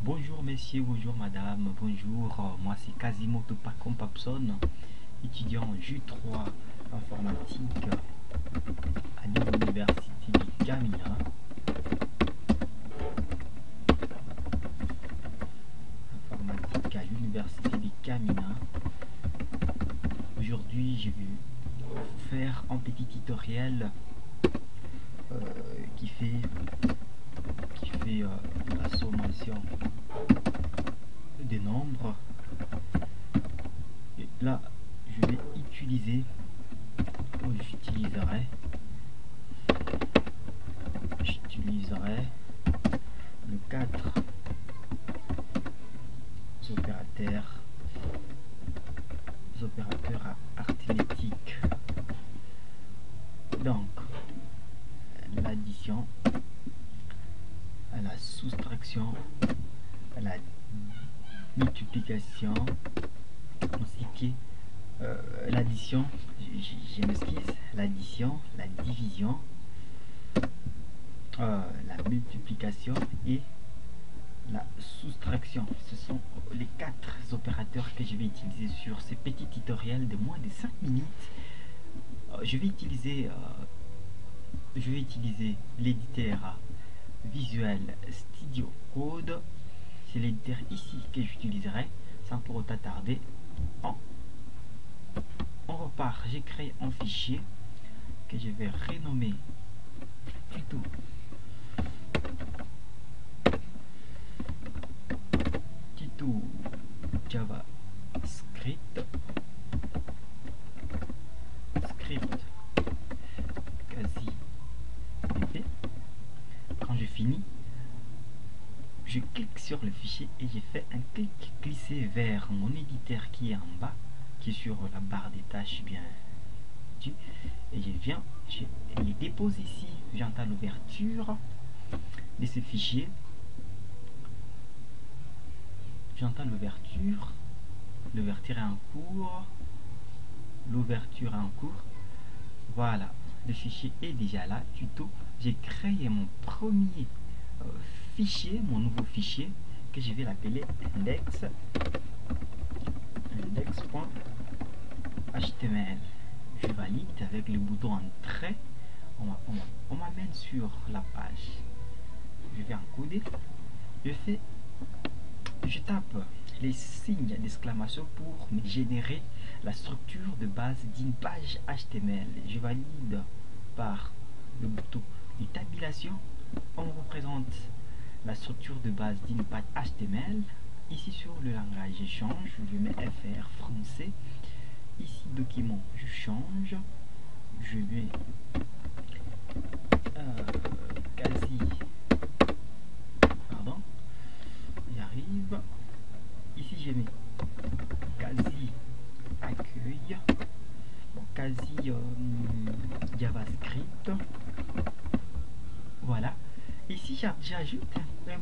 Bonjour messieurs, bonjour madame, bonjour, moi c'est Quasimoto Pacom Papson, étudiant en J3 informatique à l'université de Camina. Informatique à l'université de Camina. Aujourd'hui je vais faire un petit tutoriel qui fait la sommation des nombres. Et là je vais utiliser j'utiliserai le 4 opérateurs arithmétiques. Donc l'addition, la soustraction, la multiplication, ainsi que l'addition, je m'excuse, l'addition, la division, la multiplication et la soustraction. Ce sont les 4 opérateurs que je vais utiliser sur ce petit tutoriel de moins de 5 minutes. Je vais utiliser l'éditeur Visual Studio Code. C'est l'éditeur ici que j'utiliserai sans pour autant tarder. On repart. J'ai créé un fichier que je vais renommer tuto JavaScript quasi BP. Quand je finis, je clique sur le fichier et j'ai fait un clic glissé vers mon éditeur qui est en bas, qui est sur la barre des tâches bien et je les dépose ici. J'entends l'ouverture de ce fichier. J'entends l'ouverture est en cours, l'ouverture est en cours. Voilà, le fichier est déjà là, tuto. J'ai créé mon premier fichier, mon nouveau fichier que je vais l'appeler index.html. Je valide avec le bouton entrée. On m'amène sur la page. Je vais encoder. Je tape les signes d'exclamation pour me générer la structure de base d'une page HTML. Je valide par le bouton de tabulation. On représente la structure de base d'une page HTML. Ici sur le langage, je change. Je mets FR français. Ici document, je change. Je mets j'arrive. Ici je mets quasi accueil, quasi JavaScript. Voilà. Ici j'ajoute un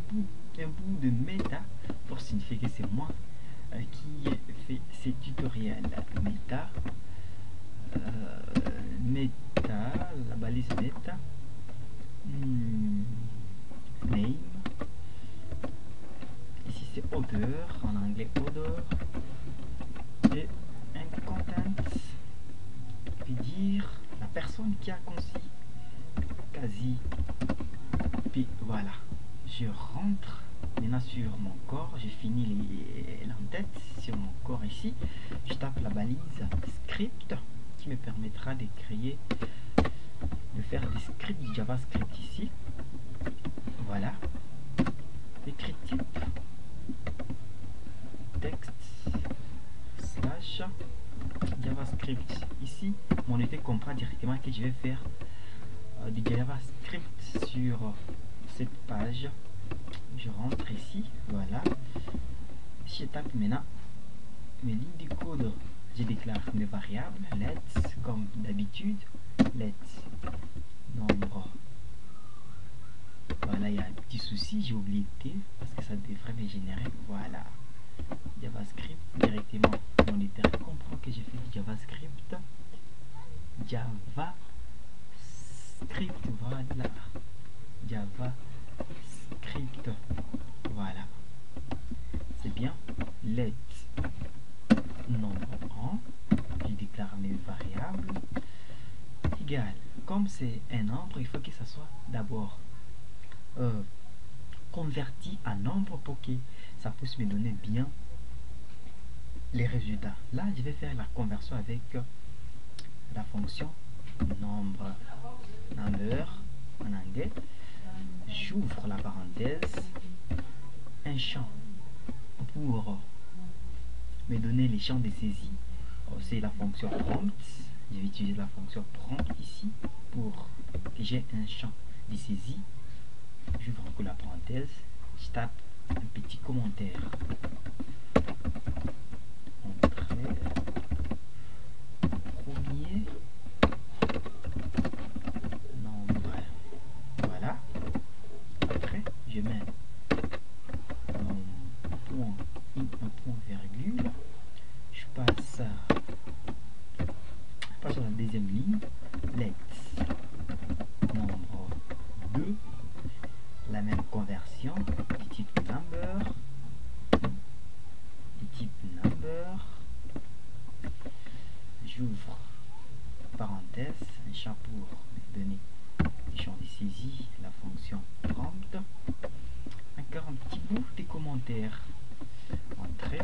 bout de méta pour signifier que c'est moi qui ai fait ces tutoriels. Méta, la balise méta, name. Ici c'est odeur, en anglais odeur, et un content veut dire la personne qui a conçu quasi. Puis voilà, je rentre maintenant sur mon corps. J'ai fini l'entête sur mon corps ici. Je tape la balise script qui me permettra de faire des scripts JavaScript ici. Voilà, écriture texte / JavaScript. Ici mon effet comprend directement que je vais faire du JavaScript sur cette page. Je rentre ici, voilà. Si je tape maintenant mes lignes de code, je déclare mes variables let's comme d'habitude, let's nombre. Voilà, il y a un petit souci, j'ai oublié T parce que ça devrait me générer. Voilà, JavaScript directement. Mon éditeur comprend que j'ai fait du JavaScript. Voilà, JavaScript. Voilà, comme c'est un nombre, il faut que ça soit d'abord converti en nombre pour que ça puisse me donner bien les résultats. Là, je vais faire la conversion avec la fonction number en anglais. J'ouvre la parenthèse, un champ pour me donner les champs de saisie. C'est la fonction prompt. Je vais utiliser la fonction prompt ici pour que j'ai un champ de saisie. J'ouvre encore la parenthèse, je tape un petit commentaire. Entrée, premier nombre. Voilà. Après, je mets un point virgule. Je passe sur la deuxième ligne. Let's nombre 2. La même conversion du type number. J'ouvre parenthèse, un champ pour donner les champs de saisie, la fonction prompt. Encore un petit bout des commentaires. Entrée.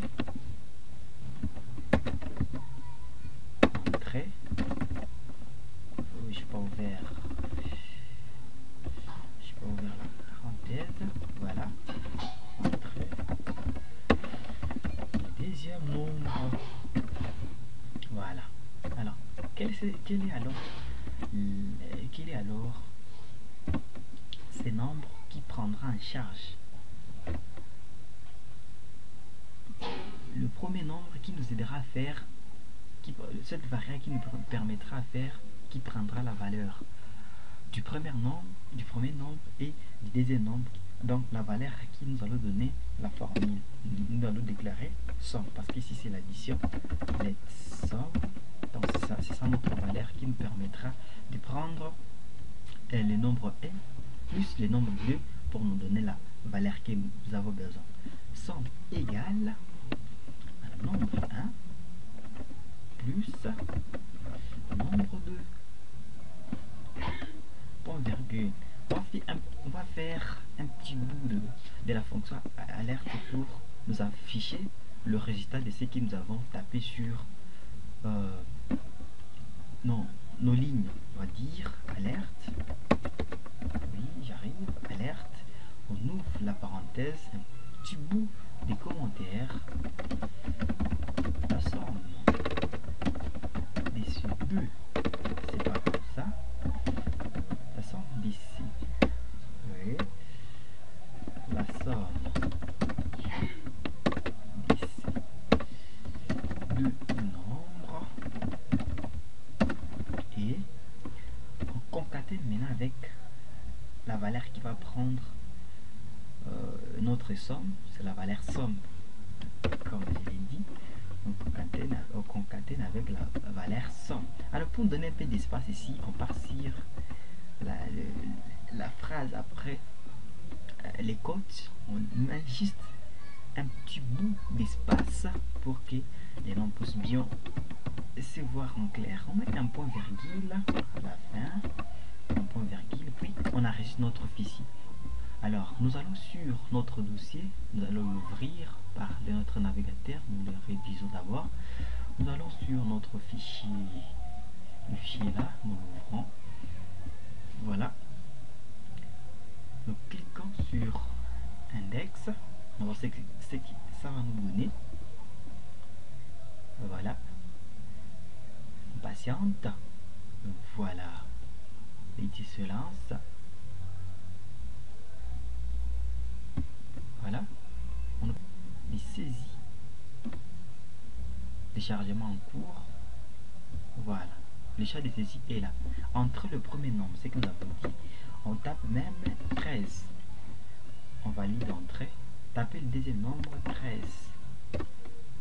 Oh, je n'ai pas ouvert la parenthèse. Voilà. Entrée. Le deuxième nombre. Voilà. Alors, quel est alors ces nombres qui prendra en charge? Le premier nombre qui nous aidera à faire, cette variable qui nous permettra de faire, qui prendra la valeur du premier nombre et du deuxième nombre, donc la valeur qui nous allons donner la formule. Nous allons déclarer somme, parce qu'ici c'est l'addition. Let's sum. Donc c'est ça notre valeur qui nous permettra de prendre le nombre 1 plus le nombre 2 pour nous donner la valeur que nous avons besoin. Somme égale nombre 1 plus nombre 2. Point virgule. On va faire un petit bout de la fonction alerte pour nous afficher le résultat de ce que nous avons tapé sur nos lignes. On va dire alerte. Oui, j'arrive. Alerte. On ouvre la parenthèse, un petit bout des commentaires. La somme d'ici 2, c'est pas comme ça. La somme d'ici, oui. La somme d'ici 2 nombres. Et on concatène maintenant avec la valeur qui va prendre notre somme, c'est la valeur somme. Comme je l'ai dit, on concatène avec la valeur somme. Alors pour donner un peu d'espace ici, on part sur la phrase après les cotes, on met juste un petit bout d'espace pour que les noms puissent bien se voir en clair. On met un point virgule à la fin, un point virgule, puis on enregistre notre fichier. Alors, nous allons sur notre dossier, nous allons l'ouvrir par notre navigateur, nous le révisons d'abord. Nous allons sur notre fichier, le fichier là, nous l'ouvrons. Voilà. Nous cliquons sur index, on va voir ce que ça va nous donner. Voilà. On patiente. Voilà. L'outil se lance. Voilà, on a les saisies, les chargements en cours. Voilà, le champ de saisie est là. Entre le premier nombre, c'est que nous avons dit, on tape même 13. On valide entrée, taper le deuxième nombre 13.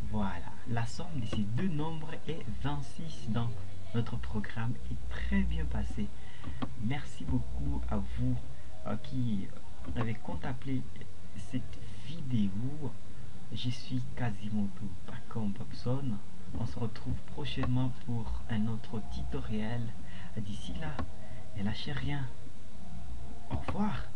Voilà, la somme de ces deux nombres est 26. Donc notre programme est très bien passé. Merci beaucoup à vous qui avez contemplé cette vidéo. Je suis Quasimoto Pacom Popson. On se retrouve prochainement pour un autre tutoriel. D'ici là, Ne lâchez rien. Au revoir.